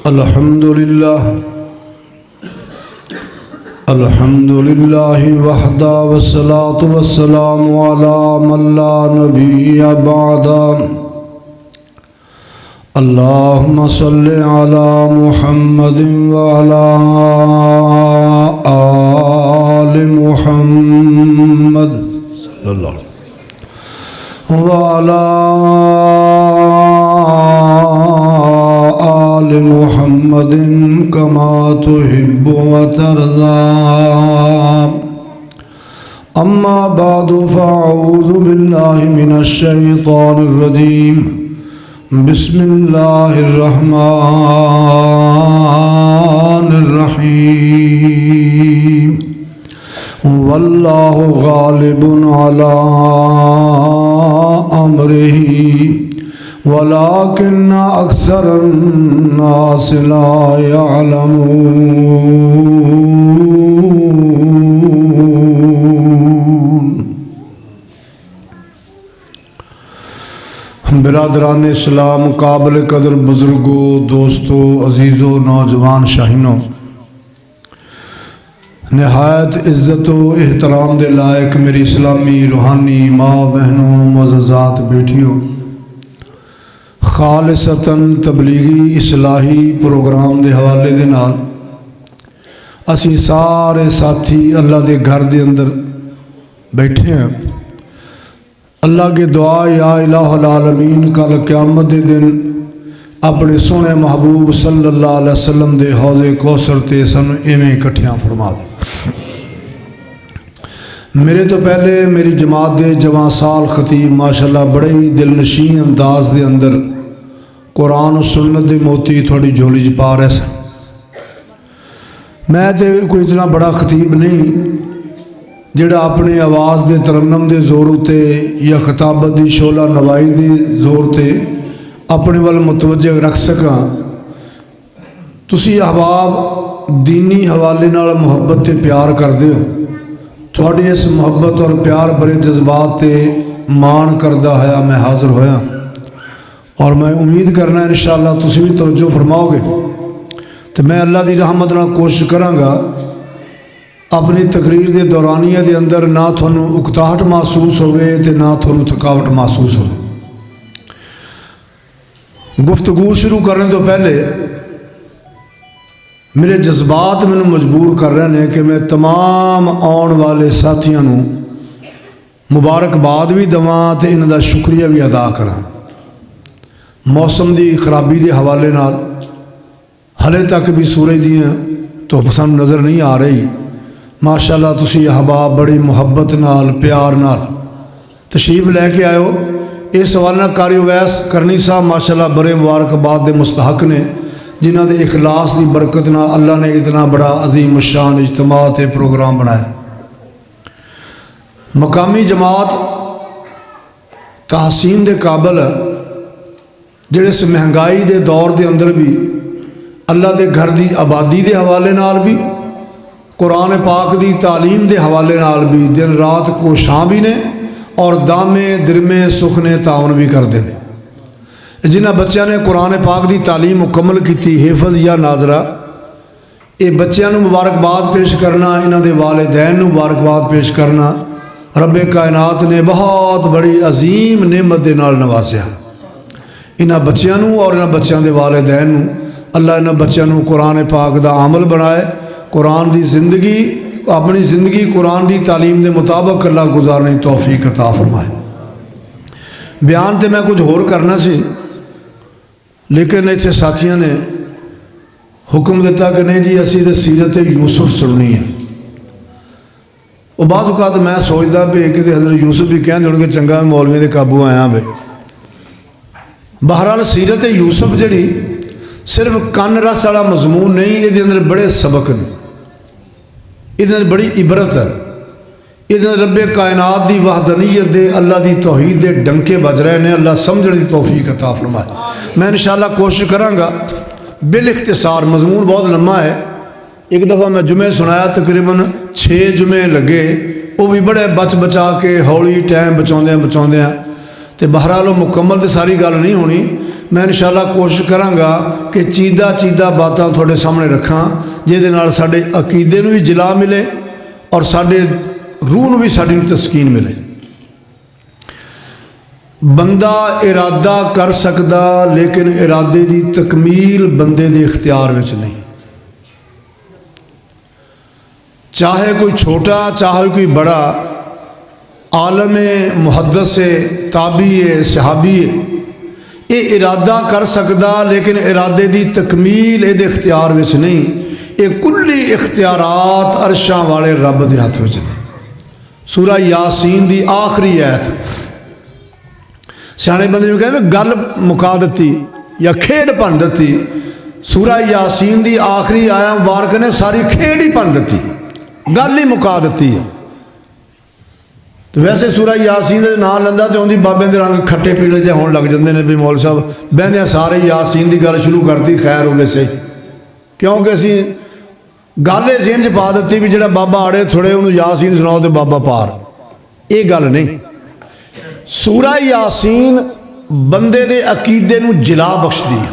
अल्हम्दुलिल्लाह वहदा वस्सलातु वस्सलामु अला मन ला नबिय्य बअदा। अल्लाहुम्मा सल्लि अला मुहम्मदिन व अला आलि मुहम्मद सल्लल्लाहु व अला आलि मुहम्मदिन कमा तुहिब्बु व तर्ज़ा। अम्मा बादु फ़अऊज़ु बिल्लाहि मिनश शैतानिर रजीम। बिस्मिल्लाहिर रहमानिर रहीम। वल्लाहु गालिबुन अला अम्रिही वलाकिन्न अक्सरन्नास ला यअलमून। बिरादरान इस्लाम, काबिल कदर बुजुर्गों, दोस्तों, अजीज़ों, नौजवान शाहीनों, नहायत इज़्ज़त व एहतराम दे लायक मेरी इस्लामी रूहानी माँ बहनों, मुअज़्ज़ज़ात बेटियों, खालिसतन तबलीगी इस्लाही प्रोग्राम के हवाले दे नाल असी सारे साथी अल्लाह के घर के अंदर बैठे हैं। अल्लाह के दुआ या इलाहुल आलमीन कल क़यामत के दिन अपने सोने महबूब सल्लल्लाहु अलैहि वसल्लम के हौज़े कौसर ते सन इवें इकट्ठियां फरमा दे। मेरे तो पहले मेरी जमात के जवां साल खतीब माशाअल्लाह बड़े ही दिलनशीन अंदाज के अंदर कुरान और सुन्नत के मोती थोड़ी झोली च पा रहे सन। मैं तो कोई इतना बड़ा खतीब नहीं जिहड़ा अपनी आवाज़ के तरन्नम के जोर उत्ते या खिताबत की शोला नवाई के जोर से अपने वाल मुतवज्जे रख सका। तुसी अहबाब दीनी हवाले नाल मुहब्बत ते प्यार करते हो। थोड़ी इस मुहब्बत और प्यार भरे जज्बात से मान करदा होया मैं हाज़िर होया और मैं उम्मीद करना इंशाअल्लाह तुसी भी तवज्जो फरमाओगे तो मैं अल्लाह की रहमत नाल कोशिश कराँगा अपनी तकरीर के दौरानिया के अंदर ना थोनू उकताहट महसूस होवे ते ना थोनू थकावट महसूस हो। गुफ्तगू शुरू करने तो पहले मेरे जज्बात मैनू मजबूर कर रहे हैं कि मैं तमाम आने वाले साथियों को मुबारकबाद भी देवां ते इन्हां दा शुक्रिया भी अदा करा। मौसम की खराबी के हवाले नाल हले तक भी सूरज दी धुप सानू नज़र नहीं आ रही। माशाअल्लाह तुसी अहबाब बड़ी मुहब्बत नाल प्यार नाल तशरीफ लैके आयो। इस सवाल कारी वैस करनी साहब माशाअल्लाह बड़े मुबारकबाद के मुस्तहक ने जिन्हों के इखलास की बरकत नाल अल्लाह ने इतना बड़ा अजीम शान इज्तिमा ते प्रोग्राम बनाया। मकामी जमात तहसीन के काबिल जिहड़े इस महंगाई के दौर के अंदर भी अल्लाह के घर की आबादी के हवाले नाल भी कुरान पाक की तालीम के हवाले नाल भी दिन रात कोशां भी ने और दामे दिरमे सुखने तावन भी करते हैं। जिन्होंने बच्चों ने कुरान पाक की तालीम मुकम्मल की हिफज या नाजरा ये बच्चों को मुबारकबाद पेश करना, इन्हों के वालिदैन को मुबारकबाद पेश करना रब्बे कायनात ने बहुत बड़ी अजीम नेमत के नाल नवासिया। इन्होंने बच्चों और इन्होंने बच्चों के वालिदैन अल्लाह इन्होंने बच्चों को कुरान पाक का अमल बनाए, कुरान की जिंदगी अपनी ज़िंदगी कुरान की तालीम के मुताबिक अल्लाह गुजारने की तौफीक अता फरमाए। बयान तो मैं कुछ होर करना सी लेकिन इतने साथियों ने हुक्म दिता कि नहीं जी असी तो सीरत यूसुफ सुननी है। वो बाद औकात मैं सोचता भी कि हज़रत यूसुफ भी कहते होंगे चंगा मौलवी के काबू आया भाई। बहरहाल सीरत यूसुफ जी सिर्फ कन रस वाला मजमून नहीं, ये अंदर बड़े सबक ने, ये बड़ी इबरत है। ये रब्बे कायनात की वहदनीयत दे अल्लाह की तौहीद के डंके बज रहे हैं। अल्लाह समझने की तौफीक अता फरमाए। मैं इंशाअल्लाह कोशिश कराँगा बिल इख्तिसार, मजमून बहुत लम्मा है। एक दफ़ा मैं जुमे सुनाया तकरीबन 6 जुमे लगे, वो भी बड़े बच बचा के हौली टाइम बचाउंदे तो बहरहाल मुकम्मल तो सारी गल नहीं होनी। मैं इंशाअल्लाह कोशिश करांगा कि चीदा चीदा बातां थोड़े सामने रखां जिहदे नाल साडे अकीदे नूं भी जिला मिले और साडे रूह नूं भी साडी तस्कीन मिले। बंदा इरादा कर सकदा लेकिन इरादे की तकमील बंदे के इख्तियार विच नहीं। चाहे कोई छोटा चाहे कोई बड़ा, आलम है, मुहद्दिस है, ताबी है, सहाबी है, ये इरादा कर सकदा लेकिन इरादे की तकमील ये इख्तियार विच नहीं। ये कुल्ली इख्तियारात अरशां वाले रब के हथ विच ने। सूरह यासीन की आखिरी आयत सियाने बंदे में कहते गल मुका दी या खेड भन दी। सूरह यासीन की आखिरी आया मुबारक ने सारी खेड ही भन दी, गल ही मुका दी है। तो वैसे सूरह यासीन का नाम लेंदा तो उनकी बाबे के रंग खट्टे पीले जे होने लग जाते हैं भी मौल साहब बहदे सारे यासीन की गल शुरू करती खैर हो गए से, क्योंकि असी गल ये जेन च पा दी भी जो बाबा आड़े थोड़े उन्होंने यासीन सुनाओ तो बाबा पार, ये गल नहीं। सूरह यासीन बंदे दे अकीदे नूं जिला बख्शदी है।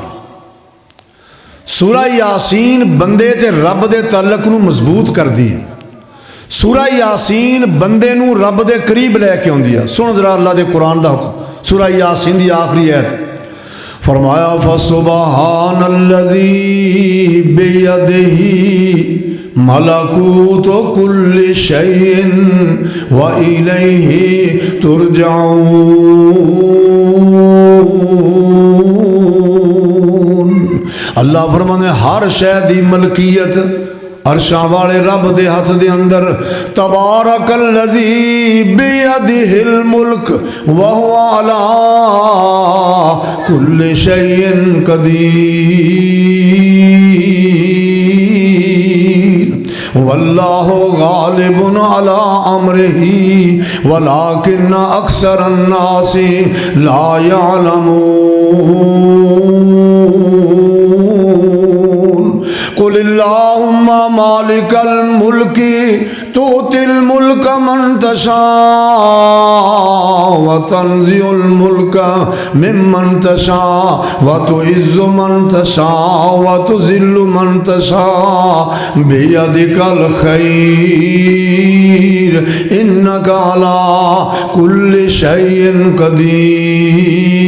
सूरह यासीन बंदे ते रब दे तअल्लुक नूं मजबूत करदी है। सूरह यासीन बंदे नूं रब दे करीब लैके आउंदी है। सुन जरा अल्लाह दे कुरान दा हुक्म, सूरह यासीन दी आखिरी आयत फरमाया फसुबहानल्लज़ी बियदिही मलकूत कुल्लि शैइन व इलैहि तुरजाऊन। अल्लाह फरमाने हर शै दी मलकियत अरशां वाले रब दे हथ दे अंदर। तबारकल्लज़ी बियदिहिल मुल्क व हुवा अला कुल्लि शैइन कदीर वल्लाहु गालिबुन अला अम्रिही वलाकिन्न अक्सरन नासी ला यअलमून। कुलिल्लाहुम्मा मालिकल मुल्की तुतिल मुल्क मन तशा व तंज़िउल मुल्क मिम्मन तशा व तुइज़्ज़ु मन तशा व तुज़िल्लु मन तशा बियदिकल खैर इन्नका अला कुल्लि शैइन कदीर।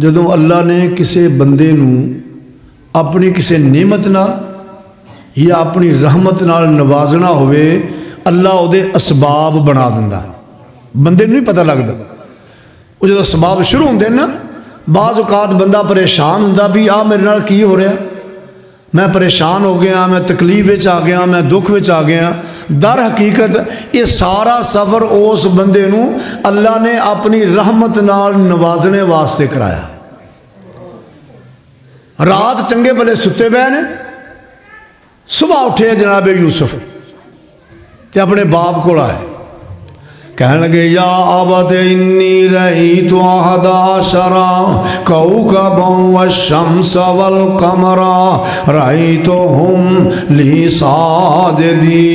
जदों अल्लाह ने किसी बंदे नूं अपनी किसी नेमत नाल या अपनी रहमत नाल नवाजना होवे, अल्लाह उहदे असबाब बना दिंदा। बंदे नूं नहीं पता लगदा, वो जो असबाब शुरू होंदे ना, बाज़ औकात बंदा परेशान हुंदा भी आ मेरे नाल की हो रहा, मैं परेशान हो गया, मैं तकलीफ विच आ गया, मैं दुख विच आ गया। दर हकीकत ये सारा सफ़र उस बंदे नूं अल्लाह ने अपनी रहमत नाल नवाजने वास्ते कराया। रात चंगे भले सुते पए ने, सुबह उठे जनाब यूसुफ ते अपने बाप को आए, कहने लगे या अबत इन्नी रईतु अहदा अशरा कौकबन वश्शम्स वल कमरा रईतुहुम ली साजिदीन।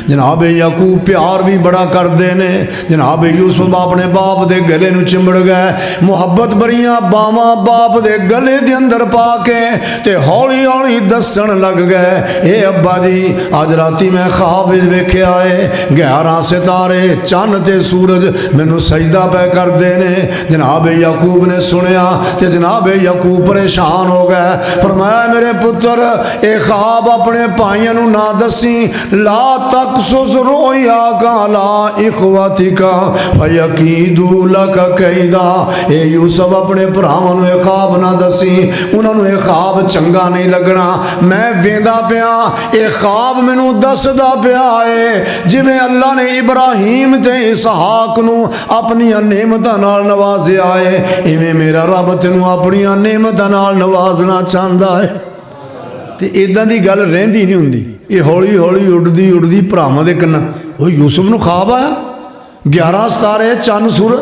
जनाब यकूब प्यार भी बड़ा करते ने। जनाब यूसुफ अपने बाप के गले नूं चिंबड़ गए, मुहब्बत भरियां बावां बाप के गले के अंदर पा के ते हौली हौली दसन लग गए, ए अब्बा जी अज राती मैं ख्वाब वेख्या है 11 सितारे चन्न ते सूरज मैनू सजदा पै करते ने। जनाब यकूब ने सुनिया ते जनाब यकूब परेशान हो गए। फरमाया मेरे पुत्र ए ख्वाब अपने भाइयों नूं ना दसी, ला तकसुस रोया का ला इखवतिका फयकीदू लक कैदा। ए यूसुफ अपने भरावां नूं ए ख्वाब ना दसी, उन्होंने ए ख्वाब चंगा नहीं लगना। मैं वेंदा पिया ए ख्वाब मैनू दसदा पिया है जिवें अल्लाह ने इब्राहीम ते इसहाक नूं अपनियां नेमतां नाल नवाजिया है, इवें मेरा रब तैनूं अपनियां नेमतां नाल नवाजना चाहता है। तो इदां दी गल रहिंदी नहीं हुंदी। ये हौली हौली उड़दी उड़दी भरावां दे कन्ना वो यूसुफ नूं ख्वाब आया 11 सितारे चन्न सूरज।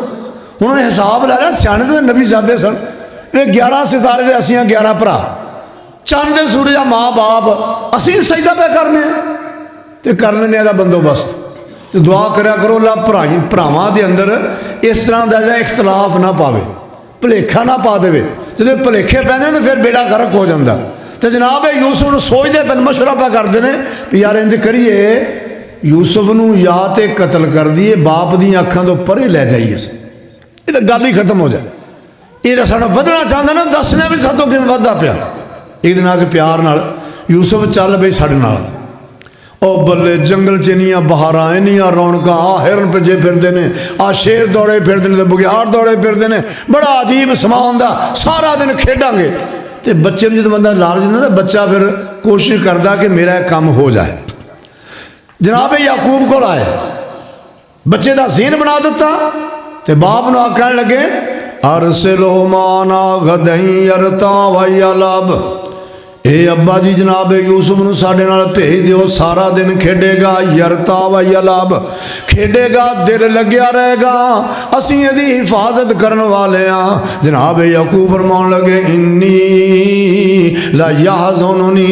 उन्होंने हिसाब ला लिया, सियाणे ते नबी ज़ादे सन, ये 11 सितारे ते असीं 11 भरा, चन्न ते सूरज माँ बाप असीं सजदा पे करने ते कर लेने दा बंदोबस्त। तो दुआ करा करो अल्लाह भरावां दे अंदर इस तरह का जो इख्तलाफ ना पावे, भुलेखा ना पा दे। जो भुलेखे पैंदे तो फिर बेड़ा गर्क हो जाता। तो जनाब यूसुफ सोचते पे मशवरा पा करते हैं भी यार इंज करिए यूसुफ नूं या तो कतल कर दिए, बाप दी अखां तो परे लै जाइए, ये तो गल ही खत्म हो जाए। ये साडा वधना चाहता ना, दसना भी सातों किवें वधदा पिया। एक दिन आके प्यार नाल यूसुफ चल बई साडे नाल, ओ बल्ले जंगल च इन्नियां बहारां, इन्नियां रौनकां, आ हिरन भजे फिरदे ने, आ शेर दौड़े फिरदे ने, बुग्याड़ दौड़े फिरदे ने, बड़ा अजीब समा हुंदा, सारा दिन खेडांगे। तो बच्चे में जो बंदा लालच दिंदा ना, बच्चा फिर कोशिश करता कि मेरा एक काम हो जाए। जनाब याकूब को आए, बच्चे का सीन बना दिता, तो बाप नूं आखण लगे अरसिलो माना गदई अरता वयलब, ए अब्बा जी जनाब यूसुफ नूं साडे नाल भेज दिओ, सारा दिन खेडेगा, यरता वयलब खेडेगा, दिल लग्या रहेगा, असीं इहदी हिफाजत करन वाले हां। जनाब याकूब फरमाउण लगे इन्नी ला यहज़ुनुनी,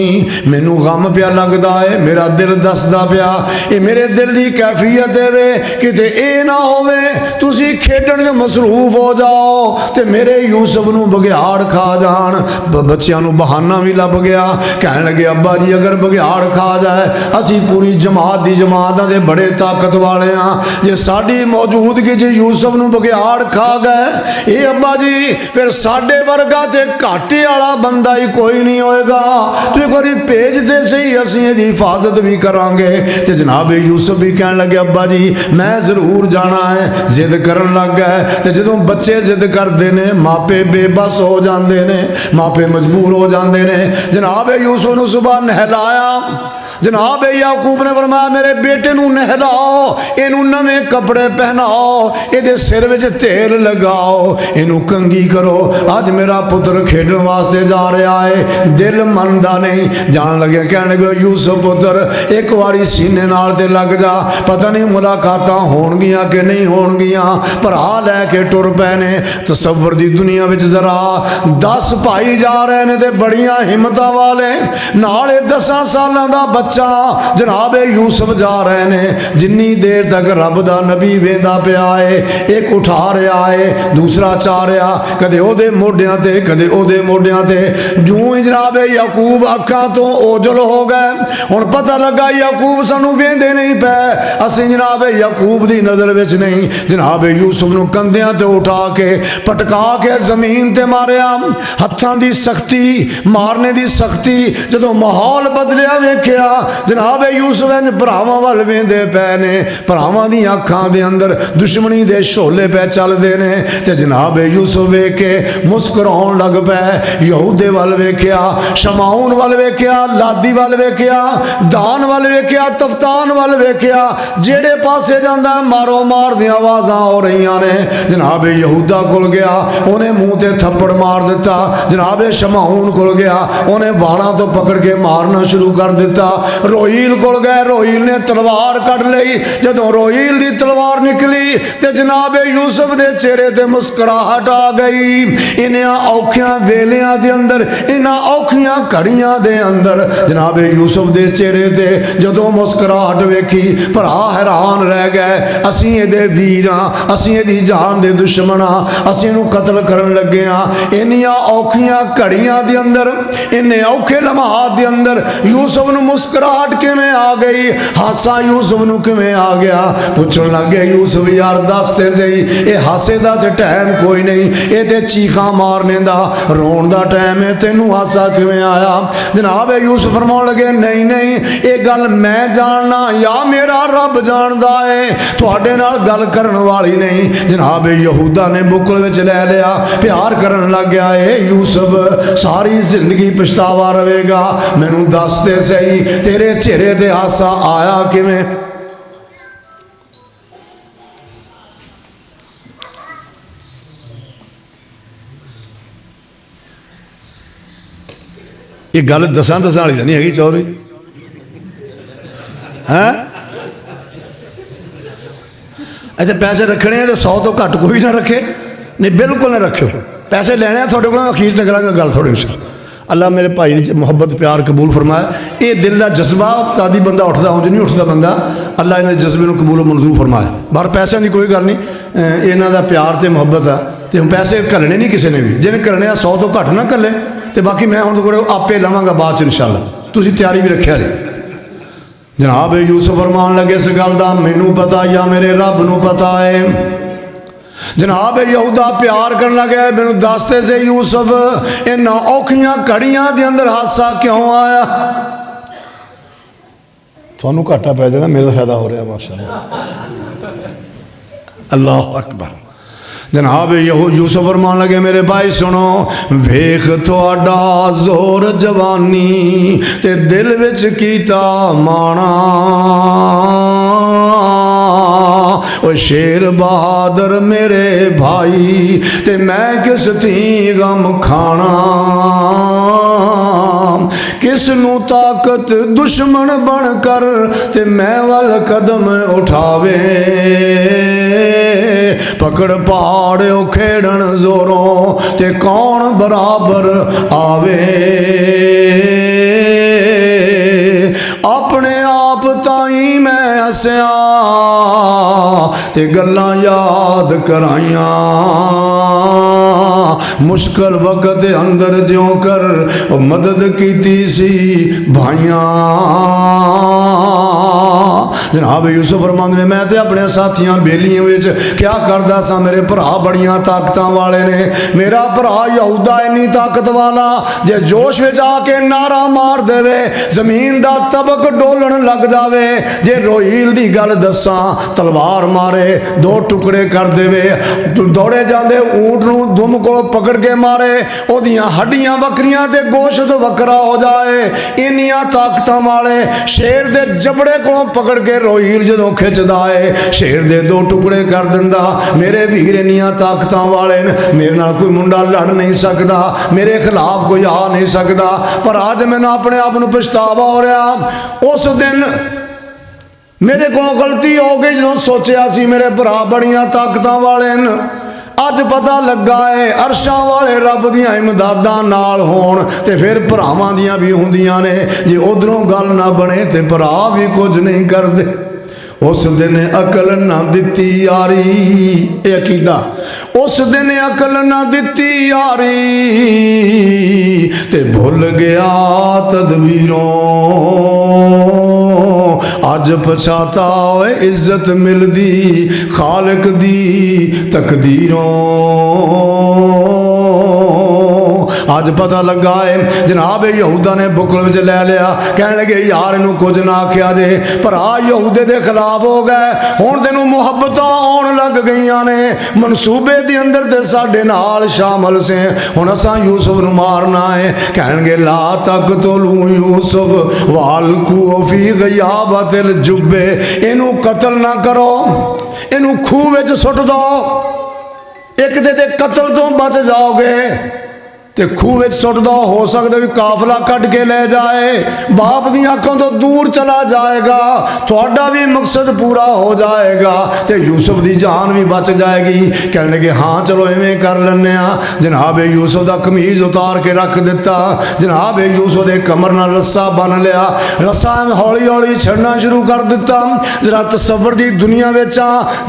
मैनू गम पिया लगदा है, मेरा दिल दसदा पिया, ये मेरे दिल की कैफियत है किते ए ना होवे तुसीं खेडण च मसरूफ हो जाओ ते मेरे यूसुफ नूं बघियाड़ खा जाण। बच्चियां नूं बहाना भी लभ गया, कहने लगे अब्बा जी अगर बघियाड़ खा जाए, असी पूरी जमात की जमात दे बड़े ताकत वाले हाँ, जे साडी मौजूदगी च यूसुफ नूं बघियाड़ खा गए, ये अब्बा जी फिर साडे वर्गा ते घाटे वाला बंदा ही कोई नहीं होएगा, तू एक बारी भेजते सही, असी इसकी हिफाजत भी करांगे। ते जनाब यूसुफ भी कहने लगे अब्बा जी मैं जरूर जाना है, जिद करन लग गए। तो जदों बच्चे जिद करते हैं मापे बेबस हो जाते हैं, मापे मजबूर हो जाते हैं। जनाब यूसुफ ने सुबह नहलाया, जनाब याकूब ने फरमाया मेरे बेटे नूं नहलाओ, इनू नवे कपड़े पहनाओ, ये सिर में तेल लगाओ, इनू कंगी करो, अज मेरा पुत्र खेडन वास्ते जा रहा है। दिल मनदा नहीं, जान लगे कहने लगे यूसुफ पुत्र एक बारी सीने नाल ते लग जा, पता नहीं मुलाकात होणगियां कि नहीं होणगियां, भरा लैके टुर पै ने। तसव्वुर दी दुनिया में जरा 10 भाई जा रहे हैं ते बड़ियां हिम्मत वाले, नाले 10 सालों का बच्चा जनाब यूसुफ जा रहे हैं। जिन्नी देर तक रब दा नबी वेंदा पिया है, एक उठा रहा है, दूसरा चा रहा, कदे ओदे मोढियां ते कदे ओदे मोढियां ते। जूं ही जनाब याकूब अखां तो ओझल हो गए, हुण पता लगा याकूब सानू वेंदे नहीं पै, असीं जनाब याकूब दी नज़र विच नहीं। जनाब यूसुफ नू कंधियां ते उठा के पटका के जमीन ते मारिया, हत्थां दी सख्ती मारने दी सख्ती। जदों माहौल बदलिया वेखिया जनाब यूसुफ इंज भरावां वल वेंदे पै ने, भरावां दी अखां दे अंदर दुश्मनी दे शोले पै चलदे ने। ते जनाब यूसुफ वेख के मुस्कुराउण लग पै, यहूदे वल वेखिया, शमाउन वल वेखिया, लादी वल वेखिया, दान वल वेखिया, तफ्तान वल वेखिया, जेड़े पासे जांदा मारो मार दी आवाज़ां हो रही ने। जनाब यहूदा कोल गया, उन्हें मुंह ते थप्पड़ मार दिता। जनाब शमाउन कोल गया, उन्हें वालों तो पकड़ के मारना शुरू कर दिता। रोहील को गए, रोहील ने तलवार कट ली। जदों रोहील की तलवार निकली तो जनाब यूसुफ के चेहरे ते मुस्कुराहट आ गई। इन्हां औखियां वेलियां दे अंदर, इन्हां औखियां घड़ियां दे अंदर जनाब यूसुफ के चेहरे ते जदों मुस्कुराहट वेखी भरा हैरान रह गए। असीं इहदे वीर हां, असीं इहदी जान दे दुश्मन हां, असीं इहनूं कतल करन लगे हां। इन्नियां औखियां घड़ियां दे अंदर, इन्ने औखे लम्हात दे अंदर यूसुफ नूं मुस्कुराहट किवें आ गई, हासा यूसुफ नूं किवें आ गया। पुछण लगे यूसुफ यार दस ते सही, ये हासे दा ते टाइम कोई नहीं, ये ते चीखां मारने दा रोण दा टाइम है, तेनू हासा किवें आया? जनाब यूसुफ फरमाउण लगे नहीं नहीं ये गल मैं जानना या मेरा रब जानदा है, तुहाडे नाल गल करन वाली नहीं। जनाब यहूदा ने बुकल विच लै लिया, प्यार करन लग गया है यूसुफ सारी जिंदगी पछतावा रहेगा, मैनू दस ते सही तेरे चेहरे ते हासा आया किवें? ये गल दसां वाली तो नहीं हैगी चौधरी हैं? अच्छा पैसे रखने हैं तो 100 तो घट कोई ना रखे, नहीं बिल्कुल ना रखियो। पैसे लेने थोड़े को अखीर तक करांगा गल थोड़ी अल्लाह मेरे भाई ने मुहब्बत प्यार कबूल फरमाया। ये दिल का जज्बा तादी बंदा उठता उंज नहीं उठता बंदा, अल्लाह इन्हें जज्बे को कबूल मंजूर फरमाया। बाहर पैसों की कोई गल नहीं, इन्हों का प्यार तो मुहब्बत है, तो पैसे घलने नहीं किसी ने भी, जिन्हें घलने 100 तो घट ना घले, तो बाकी मैं हुण कोई आपे लवांगा बाद च इंशाअल्लाह, तुसीं तैयारी भी रखिया जी। जनाब यूसुफ फरमान लगे इस गल का मैनू पता या मेरे रब नू पता है। जनाब यहूदा प्यार कर लगे मैनू दसते से यूसुफ इन्ना औखियां घड़ियां दे अंदर हादसा क्यों आया। थानू घाटा पै जाना, मेरा फायदा हो रहा माशाअल्लाह, अल्लाह अकबर। जनाब यूसुफ फरमान लगे मेरे भाई सुनो, वेख तुहाडा जोर जवानी ते दिल विच कीता माना, ओ शेर बहादुर मेरे भाई ते मैं किस थी गम खाना, किस नू ताकत दुश्मन बन कर ते मैं वल कदम उठावे, पकड़ पाड़ो खेड़न जोरों ते कौन बराबर आवे, अपने आप ताई मैं हसया ते गल्लां याद कराइया, मुश्किल वक्त अंदर ज्यों कर मदद कीती सी भाइयां। जनाब यूसुफ फरमांदे ने मैं तो अपने साथियों बेलियों में क्या करता सा, मेरे भरा बड़ियां ताकत वाले ने, मेरा भरा यहूदा इन्नी ताकत वाला जे जोश में आके नारा मार देवे जमीन का तबक डोलन लग जावे, जे रोहील की गल दसा तलवार मारे 2 टुकड़े कर देवे, दौड़े जाते ऊंट नू दुम को पकड़ के मारे, ओदियां हड्डियां वक्रियां ते गोश्त वक्रा हो जाए, इन्नियां ताकत वाले शेर दे जबड़े को पकड़ के रोहील जो खिंचदा है शेर दे 2 टुकड़े कर दिंदा। मेरे वीर इन्नियां ताकत वाले मेरे नाल कोई मुंडा लड़ नहीं सकता, मेरे खिलाफ कोई आ नहीं सकता, पर अज मैंने अपने आप को पछतावा हो रहा। उस दिन मेरे को गलती हो गई जो सोचा सी मेरे भरा बड़ियां ताकत वाले अज पता लगा है अरशा वाले रब दियां इमदादां नाल होण ते फिर भरावां दियां भी हुंदियां ने, जे उधरों गल ना बने ते भरा भी कुछ नहीं करते। उस दिन अकल ना दिती यारी, ये अकीदा, उस दिन अकल ना दिती यारी ते भुल गया तदबीरों, अज पछाता होए इज्जत मिलदी खालिक दी तकदीरों। अज पता लगा है जनाब यहूदा ने बुकल विच लै लिया, कह लगे यार इनू कुछ ना आख्या जे, भरा यहूदे दे खिलाफ हो गए, हुण तेनू मुहब्बत आउण लग गईयां ने, मनसूबे दे अंदर ते साडे नाल शामिल से, हुण असां यूसुफ नू मारना है। कहणगे ला तक़तुलू यूसुफ वालकू फी ग़याबतिल जुब्बे, इनू कतल ना करो, इनू खूह विच सुट दो, एक दे कतल तो बच जाओगे, ते खूह विच सुट दो, हो सकता भी काफिला कट के ले जाए, बाप दी अखों तो दूर चला जाएगा, थोड़ा भी मकसद पूरा हो जाएगा, ते यूसुफ की जान भी बच जाएगी। कहने लगे हाँ चलो इवें कर लेने। जनाब यूसुफ का कमीज उतार के रख दिता, जनाब यूसुफ के कमर नाल रस्सा बन लिया, रस्सा हौली हौली छड़ना शुरू कर दिता। जरा तसव्वुर दी दुनिया विच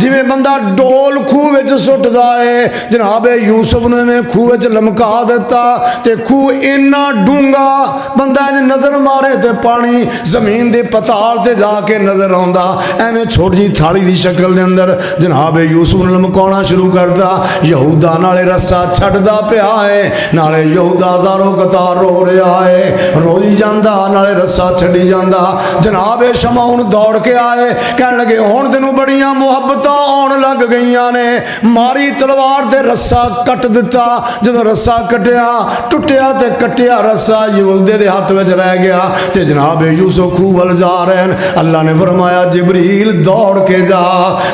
जिवें बंदा डोल खूह विच सुटदा है, जनाब यूसुफ ने इवें खूह विच लमका दिता, ते खूह इन्ना डूंगा बंदा नजर मारे ते पानी जमीन दे पताल ते जाके नजर आउंदा, एवें छोटी जी थाली दी शक्ल दे अंदर जनाब यूसुफ ने लमकाउणा शुरू करता। यहूदा नाले रस्सा छड्डदा पिया है, नाले यहूदा ज़ारो कतार रो रहा है, रोई जांदा नाले रस्सा छड्डी जांदा। जनाब शमौन दौड़ के आए, कहन लगे हुण तैनूं बड़ियां मुहब्बतां आउण लग गईयां ने, मारी तलवार ते रस्सा कट दिता। जदों रस्सा कटिया टुटिया ते कटिया रस्सा यहूदे दे हाथ में रह गया, ते जनाब यूसुफ खूह वल जा रहे हैं। अल्लाह ने फरमाया जिबरील दौड़ के जा,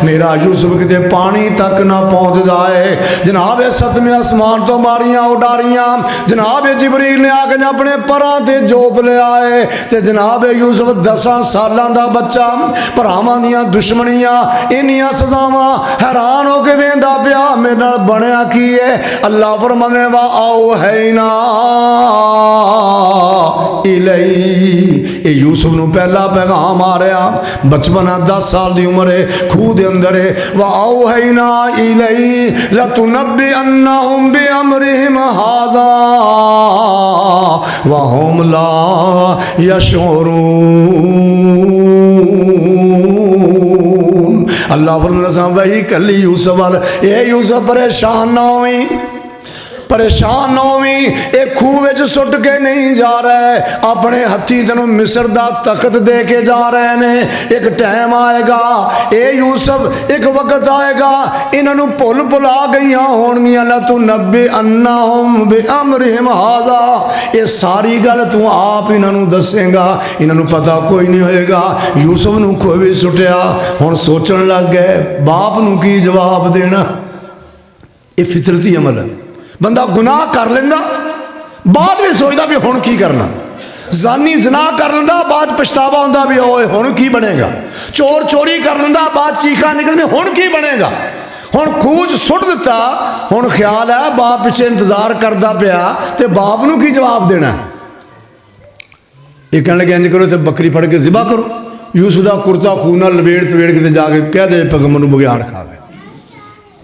मेरा यूसुफ किते पानी तक ना पहुंच जाए। जनाब 7वें आसमान तो मारियां उडारियां, जनाब जिबरील ने आके अपने परां ते जोप लिया है, ते जनाब यूसुफ 10 सालां दा बच्चा, भरावां दियां दुश्मनियां इन्नियां सजावां, हैरान हो के वेंदा पिया मेरे नाल बनया की है। अल्लाह फरमाने वा आओ है ना इलई। ये यूसुफ नूं पहला पैगाम आ रहा, बचपन 10 साल की उम्र है, खूह के अंदर है। वा औहैना इलई लतुनब्बिअन्नहुम बिअमरिहिम हाज़ा व हुम ला यशऊरून। अल्लाह फरमाता वही कली यूसुफ वाल, ये यूसुफ परेशान ना होई, परेशान ना होवी। एक खूह में सुट के नहीं जा रहा है, अपने हथी तेन मिस्र का तख्त दे के जा रहे हैं। एक टाइम आएगा, ए यूसुफ एक वक्त आएगा, इन्हों भुल भुला गई होणगियां। ला तू नब्बे अन्ना बिअमरिहिम हाज़ा, ये सारी गल तू आप इन्हों दसेगा, इन्हों पता कोई नहीं होएगा। यूसुफ नूं खूह भी सुटिया, हुण सोचण लग गए बाप नूं की जवाब देना। ये फितरती अमल है, बंदा गुनाह कर लेंदा, बाद में सोचता भी हुण की करना। जानी जना कर लेंदा, बाद पछतावा होंदा भी ओए हुण की बनेगा। चोर चोरी कर लेंदा, बाद चीखा निकलने हुण की बनेगा। हुण खूह सुट दिता, हुण ख्याल है बाप पिछे इंतजार करता पिया, तो बाप नूं की जवाब देना। ये कहने लगे इंज करो, तो बकरी फड़ के ज़िबा करो। यूसुफ का कुर्ता खूह नाल लपेट तवेड़ के जाके कह दे पैगंबर नूं बघियाड़ खा गए।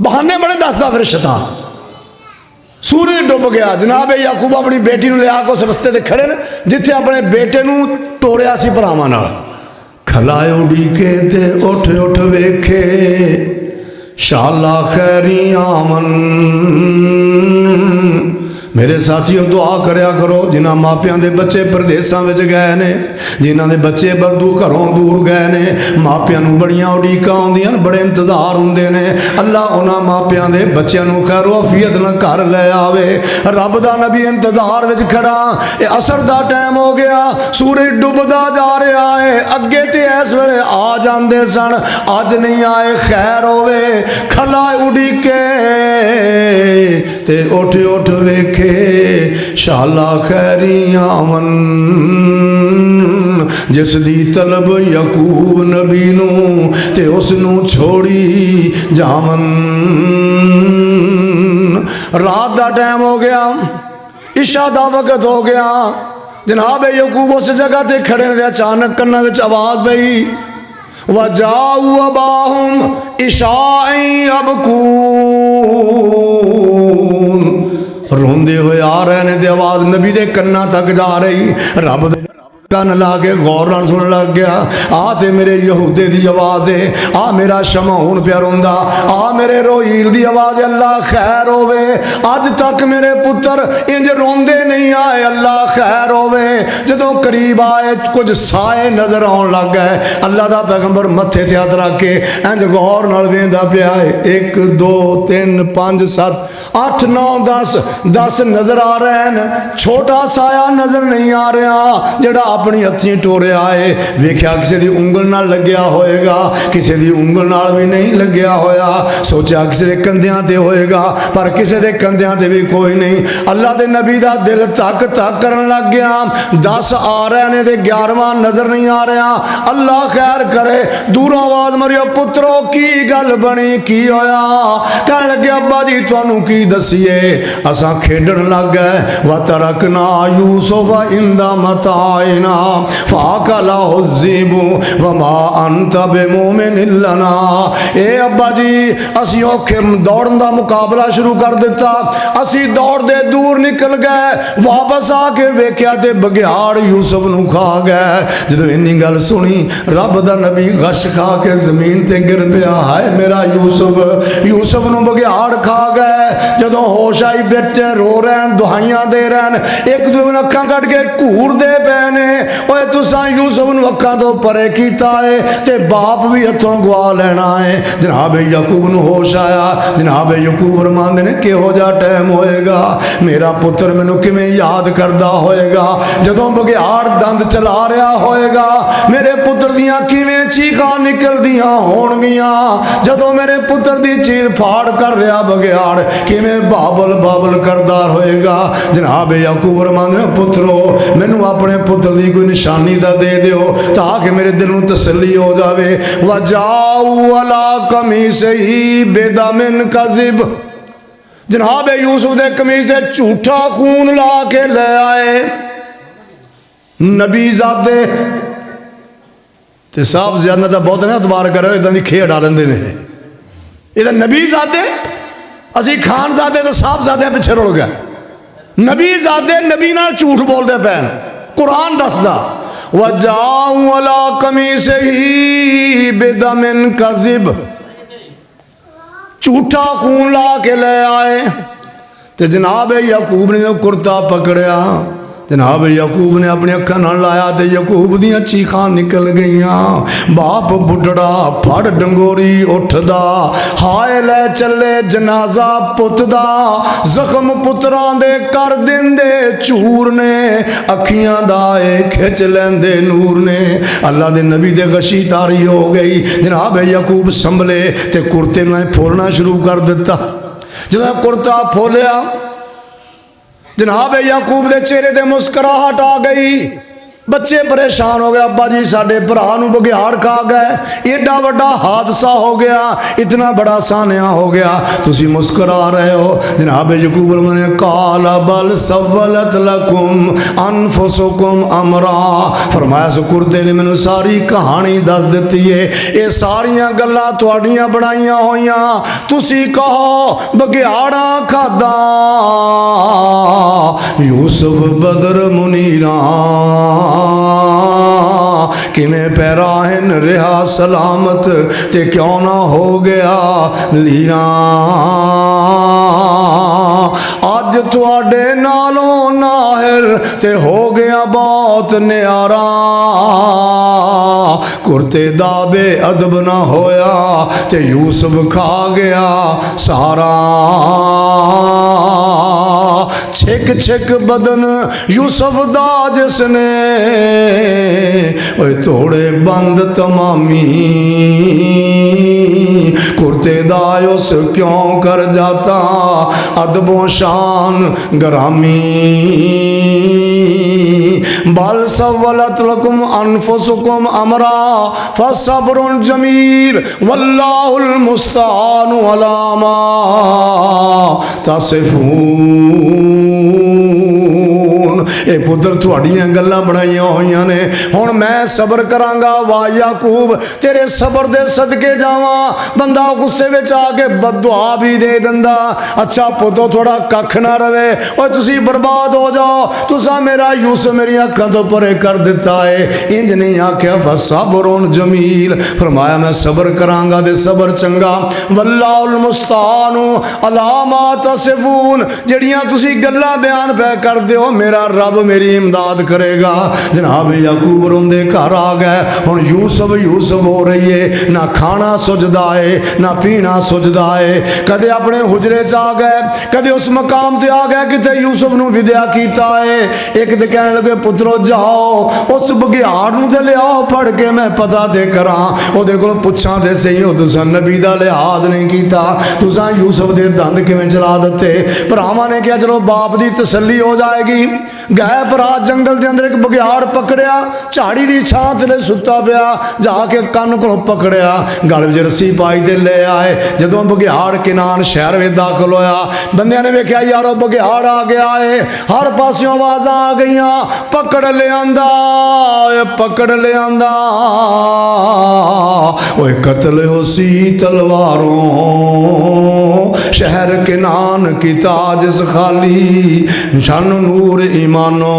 बहाने बड़े दसदा फिर शैतान। सूरज डुब गया, जनाब याकूब अपनी बेटी को लिया के उस रस्ते ते खड़े ने जिथे अपने बेटे नूं टोरिया सी भरावां नाल। खलाए उड़ीके ते उठ उठ वेखे शाला खैरियां मन। मेरे साथियों दुआ करया करो, जिन्हां मापियां दे बच्चे परदेसां विच गए ने, जिन्हां दे बच्चे बदू घरों दूर गए ने, मापियां नूं बड़ियां उड़ीकां आउंदियां, बड़े इंतजार हुंदे ने। अल्लाह उन्हां मापियां दे बच्चियां नूं खैरो आफियत नाल घर लै आवे। रब दा नबी इंतजार विच खड़ा, ये असर दा टाइम हो गया, सूरज डुबदा जा रहा है। अगे ते इस वेले आ जांदे सन, अज नहीं आए, खैर होवे। खला उड़ीके ते उठ उठ वेखे शाला खैरियां मन। जिस दी तलब याकूब नबी नूं ते उसनूं छोड़ी जावन। रात का टाइम हो गया, इशा का वक्त हो गया। जनाब याकूब उस जगह ते खड़े रहे, अचानक कन्ना विच आवाज पई, वजाऊ अबाहुम इशाई अबकून। रोंदे हुए आ रहे ने, आवाज नबी दे कन्ना तक जा रही। रब दे कन ला के गौर नाल सुन लग गया, आ ते मेरे यहूदे दी आवाज है, आ मेरा शमऊन प्या रोंदा, आ मेरे रोहील दी आवाज। अल्लाह खैर होवे, अज तक मेरे पुत्र इंज रोंदे नहीं आए, अल्लाह खैर होवे। जदों करीब आए कुछ साए नजर आउण लग गए। अल्लाह दा पैगंबर मत्थे ते हथ रख के इंज गौर नाल वेंदा पिया है। 1 2 3 5 7 8 9 10 नजर आ रहे हैं, छोटा साया नजर नहीं आ रहा जेड़ा अपनी हथी टोरिया है। वेख्या किसी की उंगल नाल लग्या होएगा, किसी की उंगल नाल भी नहीं लग्या होया। सोचा किसी के कंधियां ते होएगा, पर किसी के कंधियां ते भी कोई नहीं। अल्लाह के नबी का दिल तक तक करन लग गया। 10 आ रहे ने ते 11वां नजर नहीं आ रहा। अल्लाह खैर करे, दूरों आवाज मरियो, पुत्रो की गल बनी, की होया? कहने लगे अब्बा जी तुहानू की दसीए, असा खेडन लग गए। व तरकना यूसुफ इंदा मताइना फाकला हुज़्ज़िबु वमा अंत बिमुमिन लना। ए अब्बा जी असी औखे दौड़न का मुकाबला शुरू कर दिता, असी दौड़ते दूर निकल गए, वापस आके वेख्या ते बघियाड़ यूसुफ नूं खा गए। जदों इन्नी गल सुनी, रब दा नबी गश खा के जमीन ते गिर पिया, हाय मेरा यूसुफ, यूसुफ नूं बघियाड़ खा गए। जदों होश आई बेटे रो रहे, दुहाइयां दे रहे, एक दूसरे अखां कट के घूरदे पे ने। ओए तुसां यूसुफ नूं अखां तो परे कीता है ते बाप भी हथों गवा लेना है। जनाब याकूब नूं होश आया। जनाब याकूब फरमांदे ने किहो जा टाइम होएगा, मेरा पुत्र मैनूं किवें याद करदा होएगा, जदों बघियाड़ दंद चला रहा होएगा, मेरे पुत्र दियां किवें चीखां निकलदियां होणगियां, जदों मेरे पुत्र दी चीर फाड़ कर रहा बघियाड़ किवें बाबल बाबल करदा होएगा। जनाब याकूब फरमांदे ने पुत्रो मैनूं अपने पुत्र दी कोई निशानी दा दे दियो ताकि मेरे दिल में तसल्ली हो जाए। वजाऊ अला कमीसिही बिदमिन कज़िब, जनाब यूसुफ के कमीज से झूठा खून ला के ले आए नबीजादे ते साहबजादे का बहुत ना एतबार करो, इदा की खेड़ आ लेंगे ने। ये नबीजादे असी खानजादे तो साहबजादे पिछे रुल गए। नबीजादे नबी नाल झूठ बोलते पे। कुरान दसदा वजाऊ अला कमीस ही बेदमिन कज़िब, झूठा खून ला के ले आए। तो जनाब याकूब ने कुर्ता पकड़िया, जनाब याकूब ने अपनी अखा न लाया तो याकूब दियां चीखां निकल गई। बाप बुढ़ड़ा फड़ डंगोरी उठदा, हाय ले चले जनाजा पुत दा, जख्म पुत्रां दे कर दिंदे चूर ने, अखियां दाए खिंच लेंदे नूर ने। अल्लाह दे नबी दे गशी तारी हो गई। जनाब याकूब संभले ते कुर्ते में फोड़ना शुरू कर दिता। जब कुर्ता फोलिया जनाब याकूब के चेहरे ते मुस्कुराहट आ गई। बच्चे परेशान हो गए, अब्बा जी साडे भरा नूं बघियाड़ खा गए, एडा वड्डा हादसा हो गया, इतना बड़ा सानिया हो गया, तुसी मुस्कुरा रहे हो। जनाब याकूब ने काला बल सवलत लकुम अनफुसुकुम अमरा, फरमाया सो कुर्ते ने मैनू सारी कहानी दस दी है, ये सारियां गल्लां तुहाडियां बनाइयां होइयां, तुसी कहो बघियाड़ा खादा यूसुफ बदर मुनीरा किमें पैराहन रहा सलामत ते क्यों ना हो गया लीना। अज तुहाडे नालों नाहिर ते हो गया बहुत न्यारा, कुर्ते दा बे अदब ना होया ते यूसुफ खा गया सारा। छिक छिक बदन यूसुफ दा जिसने थोड़े बंद तमामी, कुर्ते दा उस क्यों कर जाता अदबो शान गरामी। बल सवलत लकुम अनफुसुकुम अमरा फसब्रुन जमील वल्लाहुल मुस्तानु अला मा तसिफून। ए पुत्र तुहाड़ियां गल्लां बनाइयां होइयां ने, हुण मैं सबर करांगा। वाह याकूब तेरे सबर दे सदके जावां। बंदा गुस्से विच आके बददुआ भी दे दिंदा, अच्छा पुत्रो थोड़ा कख ना रवे, और तुसी बर्बाद हो जाओ, तुसा मेरा यूसुफ मेरी अखां तो परे कर दिता है। इंज नहीं आख्या फसब्रुन जमील, फरमाया मैं सबर करांगा ते सबर चंगा। वल्लाहुल मुस्तानु अला मा तसिफून, जड़ियां तुसी गल्लां बयान पै करदे हो मेरा रब मेरी इमदाद करेगा। जनाब याकूब रोंदे घर आ गए। हुण यूसुफ यूसुफ हो रही है, ना खाना सुझदा है ना पीना सुझदा है। कदे अपने हुजरे च आ गए, कदे उस मकाम ते आ गए किते यूसुफ नूं विद्या कीता है। एक ते कहण लगे पुत्रो जाओ उस बघियाड़ नूं ते लियाओ फड़ के मैं पता ते करां, ओहदे कोल पुछां ते सही, हो तुसां नबी दा लिहाज नहीं कीता, तुसां यूसुफ दे दंद किवें चला दिते। भरावां ने कहा चलो बाप दी तसल्ली हो जाएगी। गए भरा जंगल के अंदर एक बघियाड़ पकड़िया, झाड़ी की छां थले सुता पिया, जाके कन को पकड़िया, गल विच रस्सी पाई ते ले आए। जदों बघियाड़ किनान शहर में दाखिल होया, बंदियां ने वेख्या यारो बघियाड़ आ गया है, हर पासों आवाज़ां आ गई, पकड़ लियांदा पकड़ लियांदा। ओए कत्ल हो सी तलवारों शहर किनान की ताजिस खाली निशान नूर ईमानो।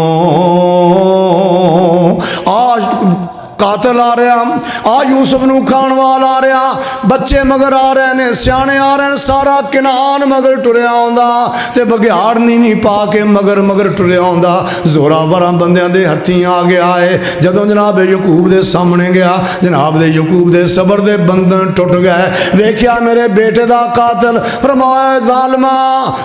आज कातल आ रहा, आ यूसुफ नूं खाण वाला आ रहा, बच्चे मगर आ रहे ने, सियाने आ रहे हैं, सारा किनान मगर टुरिया आउंदा ते बघियाड़ नीवी पा के मगर मगर टुरिया आउंदा। जोरावरा बंदियां दे हत्थी आ गया है। जदों जनाब याकूब दे सामने गया, जनाब दे याकूब दे सबर दे बंधन टुट गए। वेख्या मेरे बेटे दा कातल, फरमाया जालिमा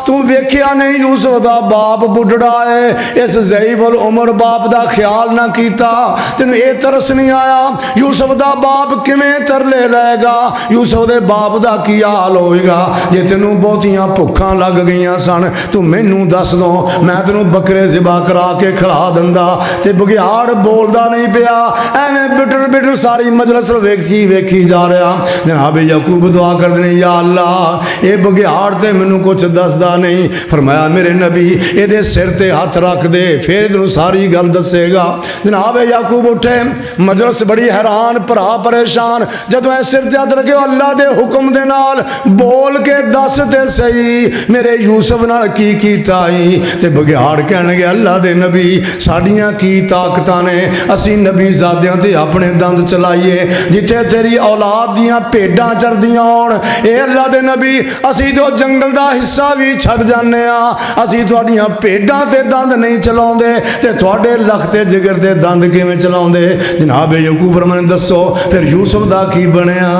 तू वेख्या नहीं यूसुफ दा बाप बुढ़ड़ा है, इस ज़ईफ़ुल उमर बाप दा ख्याल ना कीता, तेनू ए तरस नहीं आया। यूसुफ दा बाप किवें तरले लेगा, यूसुफ दे बाप दा की हाल होएगा। जे तेनू बहुतियां भुखां लग गईयां सन, तू मैनू दस दो, मैं तेनू बकरे ज़िबा करा के खिला दिंदा। ते बघियाड़ बोलदा नहीं पिया, एवें बिटर बिटर सारी मजलिस वेखी जा रहा। जनाब याकूब दुआ कर देने, या अल्लाह ये बघियाड़ ते मैनू कुछ दसदा नहीं। फरमाया मेरे नबी ये सिर ते हथ रख दे, फिर तेनू सारी गल दसेगा। जनाब याकूब उठे, मजलिस बड़ी हैरान, भरा परेशान। जदों ऐ सिर ते हथ रखे, अल्लाह दे हुक्म दे नाल बोल के दस ते सही मेरे यूसुफ नाल की कीता ही। ते बघियाड़ कहण लगे, अल्लाह दे नबी साडियां की ताकतां ने, असी नबी ज़ादियां ते अपने दंद चलाइए, जिथे तेरी औलाद दियां भेडां चरदियां होण। ए अल्लाह दे नबी असी तो जंगल दा हिस्सा भी छड्ड जाने आ, असी तुहाडियां भेडां ते दंद नहीं चलाउंदे, ते तुहाडे लख ते जिगर ते दंद किवें चलाउंदे। जनाब याकूब फरमाने, दसो फिर यूसुफ दा की बनिया।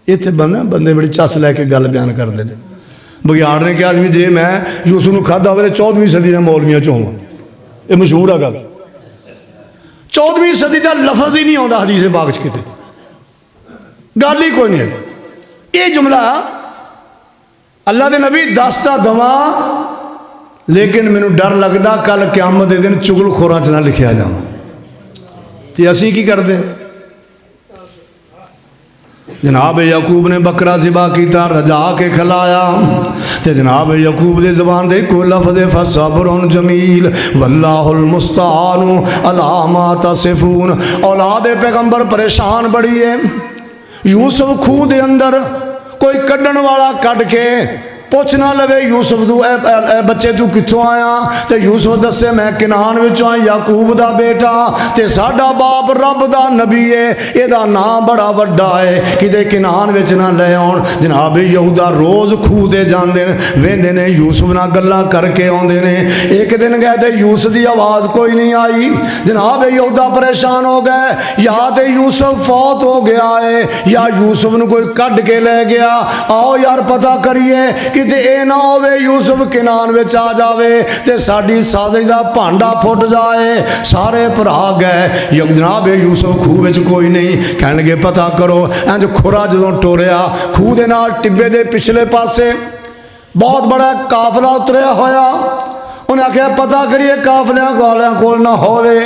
इत्थे बंदे बड़ी चस लैके गल बयान करते हैं। बघियाड़ ने कहा भी जे मैं यूसुफ नूं खाधा होवे तो 14वीं सदी के मौलवियां चों होवां। ये मशहूर है गल। 14वीं सदी का लफज ही नहीं आता हदीस पाक च, किते गल ही कोई नहीं है। ये जुमला अल्लाह के नबी दसता दवा, लेकिन मैनू डर लगता कल क़यामत के दिन चुगलखोरां च ना लिखिया जावा। तो असी की करते? जनाब याकूब ने बकरा ज़िबा किया, रजा के खिलाया। तो जनाब याकूब के ज़बान दे कोई लफ्ज़ फसब्रुन जमील वल्लाहुल मुस्तानु अला मा तसिफून। औलाद पैगंबर परेशान बड़ी है। यूसुफ खूह के अंदर कोई कड्डण वाला कढ़ के पुछ ना लवे यूसुफ तू ए बच्चे तू कित्थों आया। तो यूसुफ दसे मैं किनान विचों आ, याकूब दा बेटा, ते साडा बाप रब दा नबी है, एदा नाम बड़ा वड्डा है, किते किनान विच ना ले आउण। जनाब यहूदा रोज़ खूह ते जांदे ने, वेंदे ने यूसुफ नाल गल्लां करके आउंदे ने। एक दिन गए तो यूसुफ की आवाज़ कोई नहीं आई। जनाब यहूदा परेशान हो गए, या तो यूसुफ फौत हो गया है या यूसुफ नूं कोई कढ़ के ले गया। आओ यार पता करिए कि ए ना होवे यूसुफ किनान विच आ जावे ते साडी साजिश दा भांडा फुट जाए। सारे भरा गए, जनाब यूसुफ खूह विच कोई नहीं। कहण लगे पता करो। इंज खुरा जदों टोरिया, खूह दे नाल टिब्बे दे पिछले पासे बहुत बड़ा काफला उतरिया होया। उन्हें आख्या पता करिए काफलियां वालियां कोल ना होवे।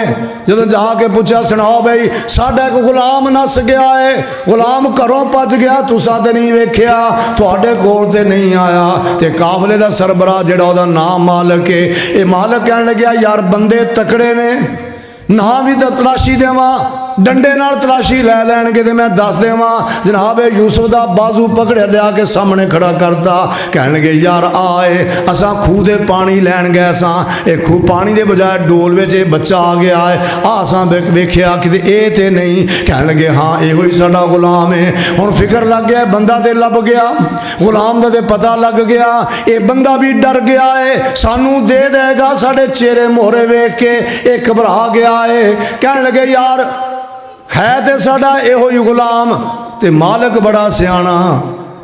जो जाके पूछा, सुनाओ भाई साडा एक गुलाम नस गया है, गुलाम घरों भज गया, तुसा तो नहीं वेख्या, तुहाडे कोल ते नहीं आया। ते काफले का सरबराह जिहड़ा उहदा नाम मालक है, ये मालक कहण लग्या यार बंदे तकड़े ने, ना भी तो तलाशी देवां, डंडे नाल तलाशी लै लैणगे ते मैं दस देवां। जनाब यूसुफ दा बाजू पकड़िया लिया के सामने खड़ा करता। कहण लगे यार आए असां खूह दे पानी लैण गए सां, ये खूह पानी दे बजाय डोल विच बच्चा आ गया है, असां वेख्या किते ए ते नहीं। कहण लगे हाँ इहो ही साडा गुलाम है। हुण फिक्र लग गया, बंदा ते लभ गया, गुलाम दा ते पता लग गया, ये बंदा भी डर गया है, सानू दे देगा। साडे चेहरे मोहरे वेख के ये घबरा गया है। कहण लगे यार है तो साडा इहो ही गुलाम, ते मालक बड़ा सियाणा।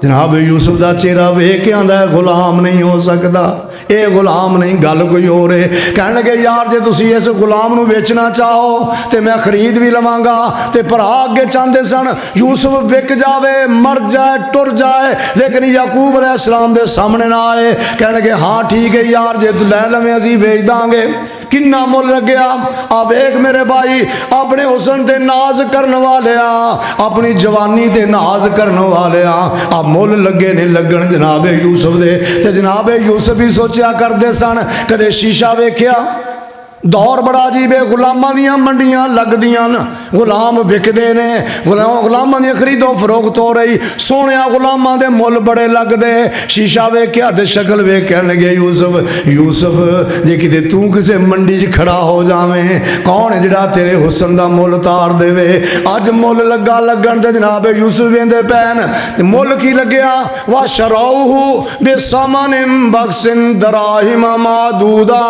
जनाब यूसुफ का चेहरा वेख के आंदा है गुलाम नहीं हो सकता, ये गुलाम नहीं, गल कोई हो रहे। कहने लगे यार जे तुसी इस गुलाम नूं बेचना चाहो तो मैं खरीद भी लवांगा। तो भरा अगे चाहते सन यूसुफ विक जाए, मर जाए, टुर जाए, लेकिन याकूब अलैहिस्सलाम दे सामने ना आए। कहने लगे हाँ ठीक है यार जे तू लै लवें असीं बेच दांगे। किन्ना मुल लग्या आ वेख मेरे भाई, अपने हुसन ते नाज करने वाले अपनी जवानी ते नाज करने वाले आ मुल लगे ने लगन जनाब यूसुफ दे। ते जनाब यूसुफ भी सोचा करते सन, कदे शीशा वेख्या, दौर बड़ा अजीब है, गुलामां दियां मंडियां लगदियां न, गुलाम विकदे ने, गुलामां दी खरीदो फरोख्त हो रही, सोहणिया गुलामां दे मुल बड़े लगदे। शीशा वेख्या ते शक्ल वेख कहण लगे यूसुफ यूसुफ जे किते तू किसे मंडी च खड़ा हो जावें, कौन है जिहड़ा तेरे हुसन दा मुल तार देवे। अज मुल लगा लगन ते जनाब यूसुफ वेंदे पैन, मुल की लग्या वा शराउहु बिसमनिन बक्सिन दराहिम मादूदा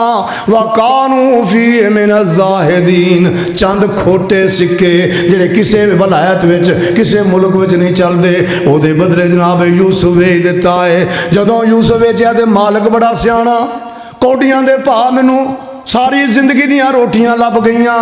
व कानू फी मिन ज़ाहिदीन। चंद खोटे सिक्के जिहड़े किसी वलायत विच किसी मुल्क विच नहीं चलते, उहदे बदले जनाब यूसुफ भेज दिता है। जदों यूसुफ वेचिया ते मालक बड़ा सियाणा, कोडियां दे भाव मैनू सारी जिंदगी दियां रोटियां लभ गईयां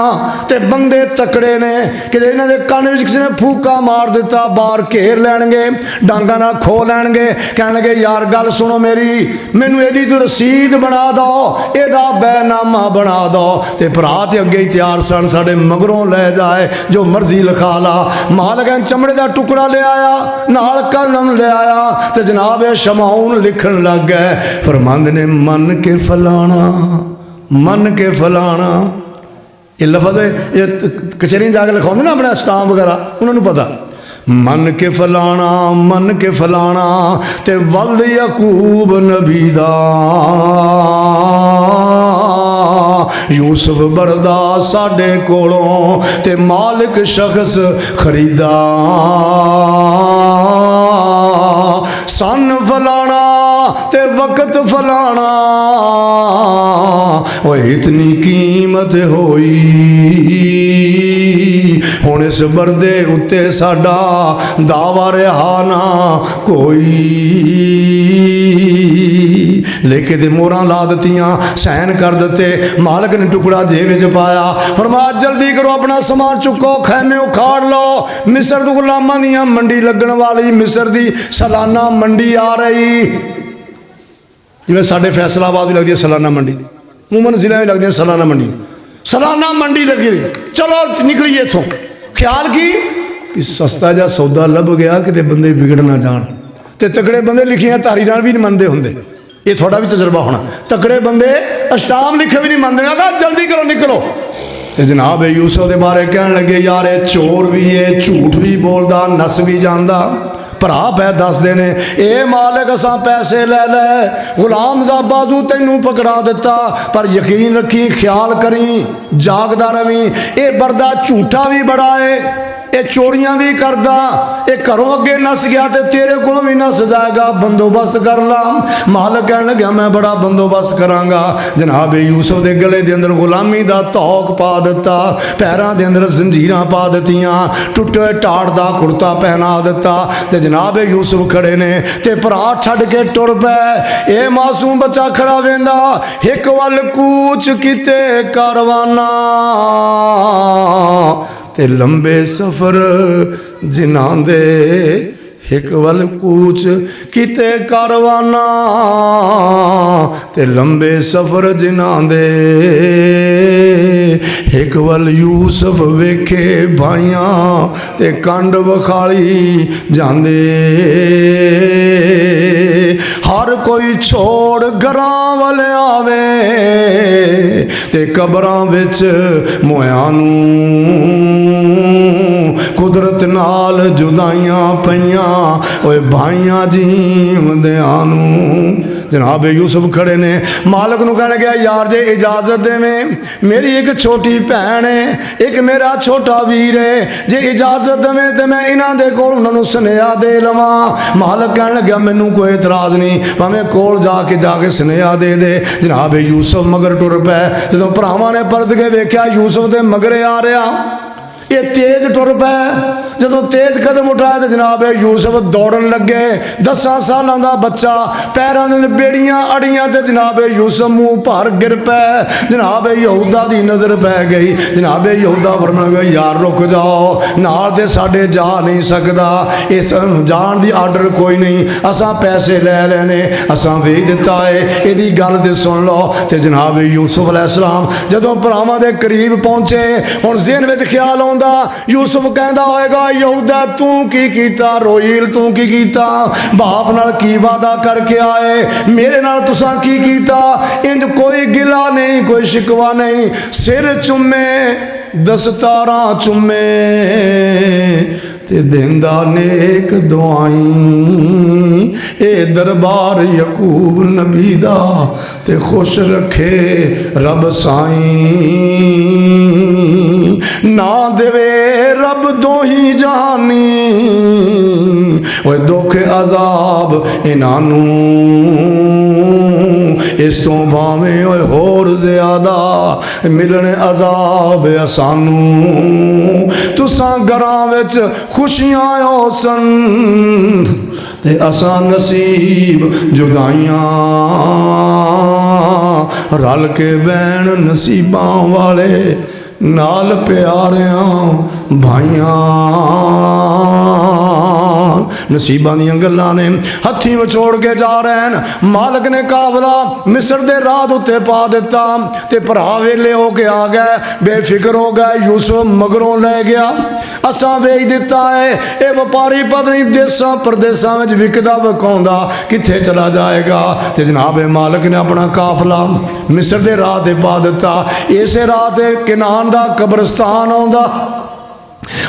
ते बंदे तकड़े ने कि इन्हां दे कन विच किसी ने फूका मार दिता बाहर घेर लैणगे डांगा नाल खो लैणगे कहण लगे यार गल सुनो मेरी मैनू एदी तू रसीद बना दो एदा बैनामा बना दो ते भरा ते अगे ही तैयार सन साडे मगरों लै जाए जो मर्जी लिखा ला मालक चमड़े का टुकड़ा ले आया नाल कलम ले आया ते जनाब शमाउन लिखण लग गए फरमांदे ने मन के फलाना मन के फलाना ये लफज ये कचहरी जाके लिखाते ना अपने स्टाम वगैरह उन्होंने पता मन के फलाना ते वल्द यकूब नबी दा यूसुफ बरदा साडे कोलों ते मालिक शख्स खरीदा सन फलाना ते वक्त फलाना वो इतनी कीमत होई हुण इस बरदे उत्ते साडा दावा रहा ना कोई लेके दे मोहरां ला दित्तियां सैन कर दिते मालिक ने टुकड़ा जेब विच पाया फरमाया जल्दी करो अपना समान चुको खैमे उखाड़ लो मिस्र दे गुलामां दियां मंडी लगन वाली मिस्र दी सालाना मंडी आ रही जिवें साडे फैसलाबाद भी लगती है सालाना मंडी मूमन जिले में लगती है सालाना मंडी लगी चलो निकलीए इथों ख्याल की सस्ता जा सौदा लभ गया कि बंदे बिगड़ ना जान ते तकड़े बंदे लिखियां धारी नाल भी नहीं मनते होंदे ये थोड़ा भी तजर्बा होना तकड़े बंदे अष्टाम लिखे भी नहीं मनते जल्दी करो निकलो ते जनाब यूसुफ के बारे कहन लगे यार ये चोर भी है झूठ भी बोलदा नस भी जांदा भरा पै दसदे ने ए मालिक असां पैसे ले ले गुलाम दा बाजू तैनू पकड़ा दिता पर यकीन रखी ख्याल करी जागदा रवी ये बरदा झूठा भी बड़ा है ये चोरियां भी करदा ये घरों अगे नस गया तो तेरे को भी नस जाएगा बंदोबस्त कर ला मालिक कहन लग्या मैं बड़ा बंदोबस्त करांगा जनाब यूसुफ के गले के अंदर गुलामी का तौक पा दिता पैरों के अंदर जंजीरां पा दित्तियां टुटे टाड़ का कुर्ता पहना दिता ते जनाब यूसुफ खड़े ने ते भरा छड्ड के टुर पै ये मासूम बच्चा खड़ा वेंदा हिक वल कूच किते कारवाना ते लंबे सफर जिन्हां दे हिक वल कूच किते कारवाना ते लंबे सफर जिन्हां दे हिक वल यूसुफ वेखे भाइयां ते कंड वखाली जांदे हर कोई छोड़ घरां वल आवे ते कबरां विच मोयां नूं कुदरत नाल जुदाइयां पईयां ओए भाइयां जीवदियां नूं जनाब यूसुफ खड़े ने मालिक नूं कहण लग्या यार जे इजाजत देवें मेरी एक छोटी भैन है एक मेरा छोटा वीर है जे इजाजत देवें तो मैं इन्हां दे कोल उन्हां नूं सुनेहा दे लवां मालिक कहण लग्या मैनूं कोई इतराज नहीं भावें कोल जाके सुनेहा दे दे जनाब यूसुफ मगर टुर पै जदों भरावां ने परत के वेख्या यूसुफ दे मगरे आ रहा ये तेज टुर पै जदों तेज कदम उठाया तो जनाब यूसुफ दौड़न लगे 10 सालों का बच्चा पैरों के बेड़ियां अड़ियां तो जनाब यूसुफ मुँह भर गिर पै जनाब यहूदा की नज़र पै गई जनाब यहूदा फरमान गया यार रुक जाओ नाल ते साडे जा नहीं सकता इस जान की आर्डर कोई नहीं असां पैसे लै लेने असां भेज दिता है यदी गल तो सुन लो तो जनाब यूसुफ अलैहिस्सलाम जदों भरावां दे करीब पहुंचे हुण ज़हन विच ख्याल आउंदा यूसुफ कहता होएगा यहूदा तू की कीता रोहील तू की कीता बाप नाल की वादा करके आए मेरे नाल तुसां की कीता इंज कोई गिला नहीं कोई शिकवा नहीं सिर चुमे दस्तारां चुमे ते देंदा नेक दुआई ए दरबार यकूब नबी दा ते खुश रखे रब साईं ना देवे रब दो ही जहानी ओए दुख अजाब इन्हां इस तो भावें ओए होर ज्यादा मिलने अजाब सानू तुसां घरां विच खुशियां आयो सन ते असां नसीब जुदाइयां रल के बैन नसीबां वाले नाल प्यारियां भाइयां नसीबां दियां गल्लां ने हथी विछोड़ के जा रहे हैं। मालिक ने काफला मिस्र दे राह उत्ते पा दिता ते भरा वेले हो के आ गए, बेफिक्र हो गए। यूसुफ मगरों ले गया, असां वेच दिता है। ये व्यापारी पता नहीं देसां परदेसां में विकदा विकाउंदा कित्थे चला जाएगा। ते जनाब मालिक ने अपना काफला मिस्र दे राह ते पा दिता। इसे राह ते किनान दा कब्रस्तान आउंदा।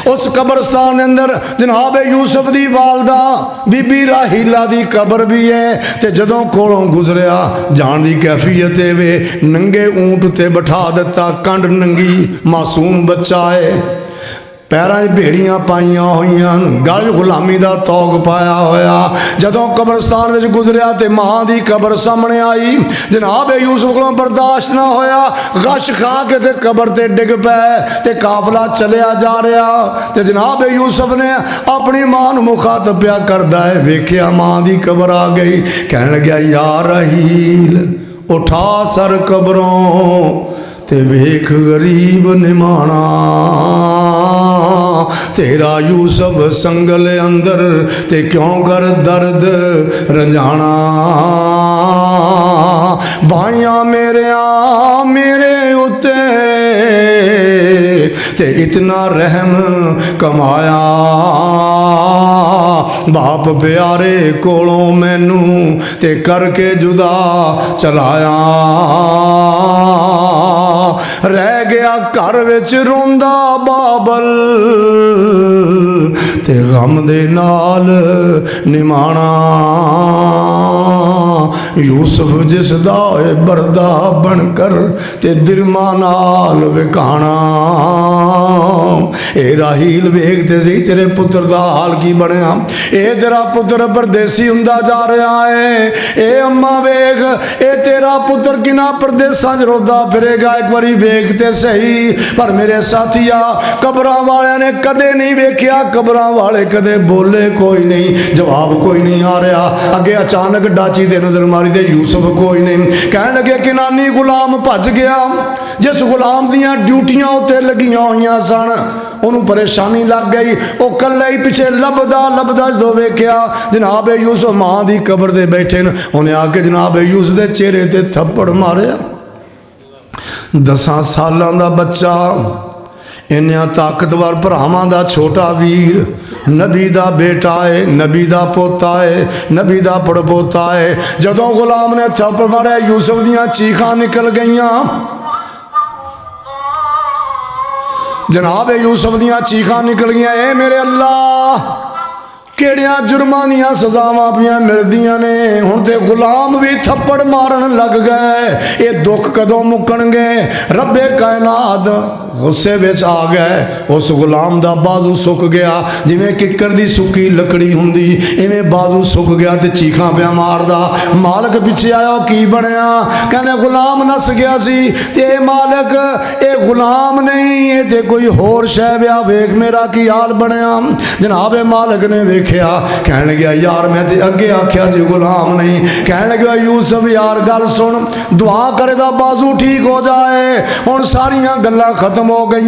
उस कब्रस्तान के अंदर जनाब यूसुफ की वालदा बीबी राहीला की कब्र भी है। तो जदों कोलों गुजरिया जान की कैफियत वे नंगे ऊंट ते बिठा दिता, कंड नंगी मासूम बच्चा है, पैरों भेड़ियां पाइया हुई, गल गुलामी का तौग पाया होया। जदों कब्रस्तान में गुजरिया तो मां की कब्र सामने आई। जनाब यूसुफ को बर्दाश्त ना होया, गश खा के ते कब्र ते डिग पे ते काफला चलिया जा रहा। तो जनाब यूसुफ ने अपनी मां नूं मुखातब पिया करदा है, वेख्या मां की कब्र आ गई। कहने लग्या या राहील उठा सर कब्रों ते वेख गरीब निमाना, तेरा यूसुफ संगल अंदर ते क्यों कर दर्द रंजाना। भाइयां मेरे उत्ते ते इतना रहम कमाया, बाप प्यारे कोलों मैनू ते करके जुदा चलाया। रह गया घर विच रोंदा बाबल ते गम दे नाल निमाना। यूसुफ जिसदा है बरदा बनकर ते दिरमा नाल विकाना। ए राहील वेखते सी तेरे पुत्र दा हाल की बनया। ए तेरा पुत्र परदेसी हुंदा जा रहा है। ए अम्मा वेख ए तेरा पुत्र किना परदेसां च रोदा फिरेगा, एक बारी वेखते सही। पर मेरे साथिया कब्रां वालियां ने कदे नहीं वेख्या, कब्रां वाले कदे बोले कोई नहीं, जवाब कोई नहीं आ रहा। अगे अचानक डाची दे नजर मारी ते यूसुफ कोई नहीं। कहने लगे किनानी गुलाम भज गया, जिस गुलाम दियां ड्यूटियां उत्ते लगियां हुई सन उन्होंने परेशानी लग गई। वो कल्ला ही पिछे लभदा जो वेख्या जनाब यूसुफ मां की कब्र से बैठे न, उन्हें आके जनाब यूसुफ के चेहरे ते थप्पड़ मारिया। 10 सालों का बच्चा, इन्ना ताकतवर भरावां दा छोटा वीर, नबी दा बेटा है, नबी दा पोता है, नबी दा पड़पोता है। जदों गुलाम ने थप्पड़ मारिया यूसुफ दियां चीखां निकल गईयां। जनाब यूसुफ दियां चीखां निकल गई, ए मेरे अल्लाह केड़ियां जुर्मां दियां सजावां पियां मिलदियां ने, हुण ते गुलाम भी थप्पड़ मारन लग गए। ये दुख कदों मुकणगे। रब्बे कायनात गुस्से विच आ गए। उस गुलाम दा बाजू सुक गया, जिवें किक्कर दी सुकी लकड़ी हुंदी इवें बाजू सुक गया ते चीखां पिया मारदा। मालिक पिछे आया, की बनया? कहंदे गुलाम नस गया सी ते मालिक ये गुलाम नहीं, ये ते कोई होर शै विया, वेख मेरा की हाल बनया। जनाब मालिक ने वेख्या, कहण लग्या यार मैं ते अगे आख्या सी गुलाम नहीं। कहण लग्या यूसुफ यार गल सुन, दुआ करे दा बाजू ठीक हो जाए। हुण सारियां गल्लां खत्म हो गई,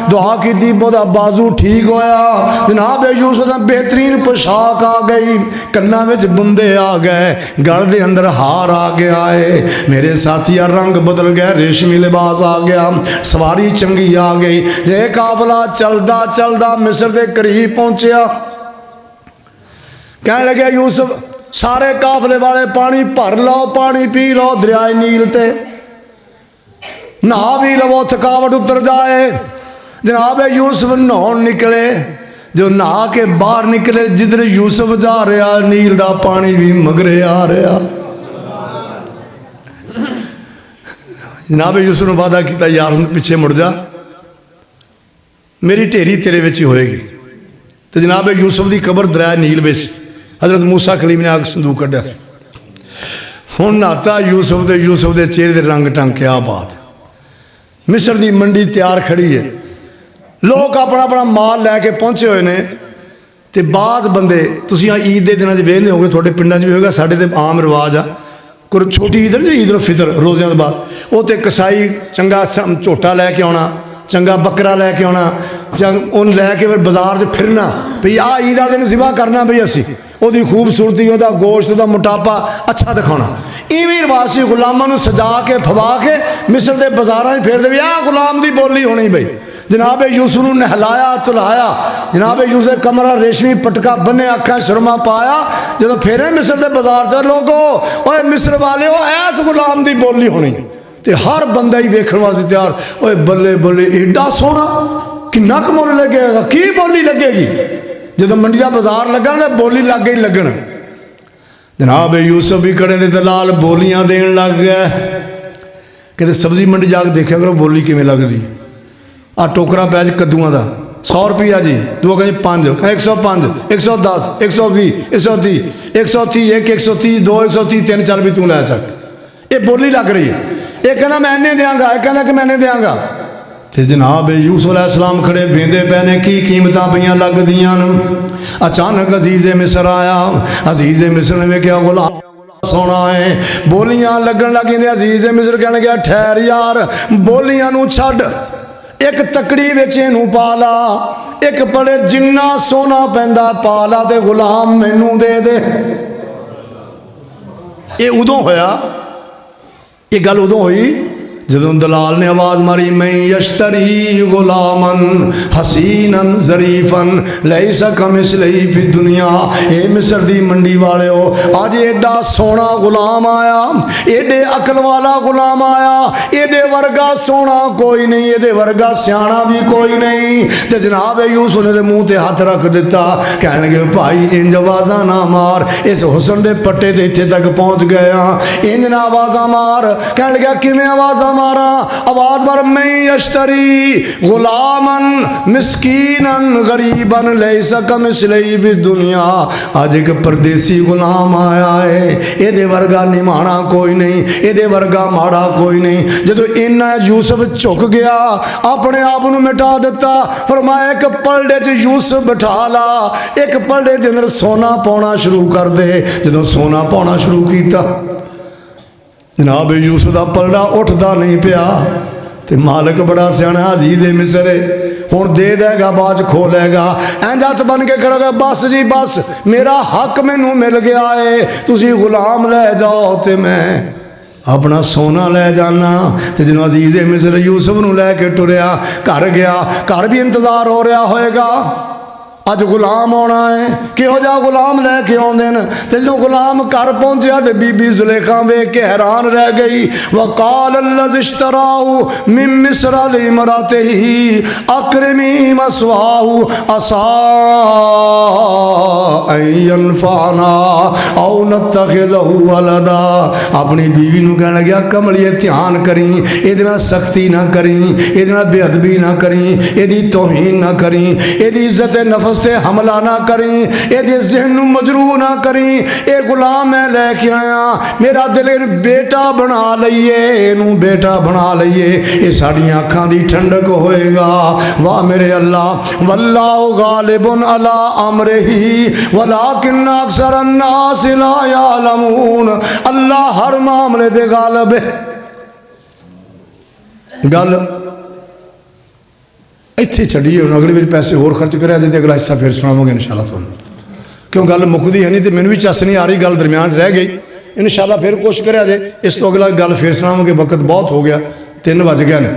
दुआ की बाजू ठीक होया। जनाब यूसुफ दा बेहतरीन पोशाक आ गई, कन्ना विच बुंदे आ गए, गल दे अंदर हार आ गया है। मेरे साथिया रंग बदल गया, रेशमी लिबास आ गया, सवारी चंगी आ गई। जे काफला चलदा चलदा मिस्र के करीब पहुंचया, कहने लगे यूसुफ सारे काफले वाले पानी भर लो, पानी पी लो दरियाए नील ते, नहा भी लवो थकावट उतर जाए। जनाब यूसुफ नहाउण निकले, जो नहा के बाहर निकले, जिधर यूसुफ जा रहा नील का पानी भी मगरे आ रहा। जनाब यूसुफ ने वादा किया यार हम पिछे मुड़ जा, मेरी ढेरी तेरे विच ही होएगी। तो जनाब यूसुफ की कब्र दरिया नील विच हजरत मूसा कलीम ने आग संदूक कढ़िया। हुण नहाता यूसुफ के चेहरे के रंग टंग, क्या बात। मिस्र की मंडी तैयार खड़ी है, लोग अपना अपना माल लैके पहुंचे हुए ने। तो बाज़ बंदे तुसीं ईद के दिनों वेखते होगे, थोड़े पिंडां भी होगा, साढ़े तो आम रिवाज आ, कोई छोटी ईद है जी, ईद उल फितर रोज़ियां के बाद, वो तो कसाई चंगा झोटा लैके आना, चंगा बकरा लैके आना, उन लैके फिर बाजार च फिरना भी आ ईद वाले दिन ज़िबा करना भी असी, ਉਹਦੀ खूबसूरती, ਉਹਦਾ गोश्त, ਉਹਦਾ मोटापा अच्छा दिखाना। इवें रिवाज से गुलामां नूं सजा के फवा के मिस्र के बाजारां फेरदे भी आ गुलाम की बोली होनी बई। जनाब यूसुफ नूं नहलाया धुलाया, जनाब यूसुफ कमरा रेशमी पटका बने, अखा सुरमा पाया, जो फेरे मिस्र के बाजार च लोगो ओए मिस्र वाले ऐस गुलाम की बोली होनी, तो हर बंदा ही वेखण वास्ते तैयार, ओए बल्ले बल्ले एडा सोहना, किन्ना क मुल लगेगा, की बोली लगेगी। जो मंडी का बाजार लगन तो बोली लग गई लगन। जनाब यूसुफ भी खड़े थे, दलाल बोलियां देन लग गया। कहते सब्जी मंडी जाके देखा करो बोली किमें लगती। आ टोकरा पै कद्दूआं का 100 रुपया जी, दो कहें 5, 105, 110, 120, 130, 130, 1 130, 2 130, 3 4 भी तू लै सक। ये बोली लग रही है। एक कहना मैं इन्ने देंगा, एक कहना कि मैं इन्ने देंगा। तो जनाब यूसुफ अलैहिस्सलाम खड़े वेंदे पै ने की कीमत पईयां लगदियां। अचानक अजीज़े मिस्र आया। अजीज़े मिस्र ने वेख्या गुलाम सोना है, बोलियां लगन लगी। अजीज़े मिस्र कहने गया ठहर यार, बोलियां नूं छड्ड, एक तकड़ी विच इहनूं पा ला, एक बड़े जिन्ना सोना पैंदा पा ला ते गुलाम मैनूं दे दे। ये उदों होया, ये गल उदों हुई जदों दलाल ने आवाज़ मारी, मैं यश्तरी गुलामन हसीनन जरीफन लैसा कमिसलिही फी दुनिया। ये मिस्र दी मंडी वाले हो, अज एडा सोना गुलाम आया, एडे अकल वाला गुलाम आया, एदे वर्गा सोना कोई नहीं, एदे वर्गा सियाणा भी कोई नहीं। तो जनाब यूसुफ ने मूँह ते हाथ रख दिता, कह लगे भाई इंज आवाज़ा ना मार, इस हुसन दे पट्टे ते इत्थे तक पहुँच गया, इंज ना आवाज़ा मार। कह लगा किवें आवाज़ा मारा, आवाज मार, मैं यश्तरी गुलामन मिस्कीनन गरीबन लैसा कमिसलिही फी दुनिया। आज एक परदेसी गुलाम आया है, एदे वर्गा निमाणा कोई नहीं, एदे वर्गा माड़ा कोई नहीं। जदों इन्ना यूसुफ झुक गया, अपने आप नूं मिटा दिता, फरमाया एक पलड़े च यूसुफ बिठा ला, एक पलड़े दे अंदर सोना पाउणा शुरू कर दे। जदों सोना पाउणा शुरू किया, जनाब यूसुफ का पलड़ा उठता नहीं पिया। तो मालिक बड़ा सियाणा अजीज़े मिस्र हुण दे देगा, बाद खो लेगा। इंज हथ बन के खड़ा, बस जी बस, मेरा हक मैनू मिल गया है, तुसी गुलाम लै जाओ तो मैं अपना सोना लै जाना। तो जो अजीज़े मिस्र यूसुफ नूं लैके टुरिया, घर गया, घर भी इंतजार हो रहा होएगा, अज गुलाम आना है, किहो जा गुलाम लैके आउंदे न। ते जो गुलाम घर पहुंचा तो बीबी जुलेखा वेख के हैरान रह गई। वकाल अल्लज़ी इश्तराहु मिन मिस्र लिइमरातिही अक्रिमी मस्वाहु असा अन यनफ़अना औ नत्तखिज़हु वलदा। अपनी बीवी नूं कहण लग्या कमलिए ध्यान करी, इहदे नाल सख्ती ना करी, इहदे नाल बेअदबी ना करी, इहदी तौहीन ना करी, इहदी इज्जत नफस से हमला ना करी, ये ज़हन मजरू ना करी। ये गुलाम मैं लैके आया, मेरा दिल बेटा बना लईए, इनू बेटा बना लईए, ये साड़ियाँ अखां दी ठंडक होएगा। वाह मेरे अल्लाह, वल्लाहु गालिबुन अला अमरिही वलाकिन अक्सर अन्नास ला यालमून। अल्लाह हर मामले दे गालिब है। गल इत्थे छड़िए, हम अगली बार पैसे होर खर्च करें, तो अगला हिस्सा फिर सुनावांगे इंशाअल्लाह तुहानूं, क्यों गल मुकदी है नहीं, तो मैनूं भी चस नहीं आ रही, गल दरम्यान रह गई। इंशाअल्लाह फिर कोशिश करें जे इस तो अगला गल फिर सुनावांगे। वक्त बहुत हो गया, 3 बज गए ने।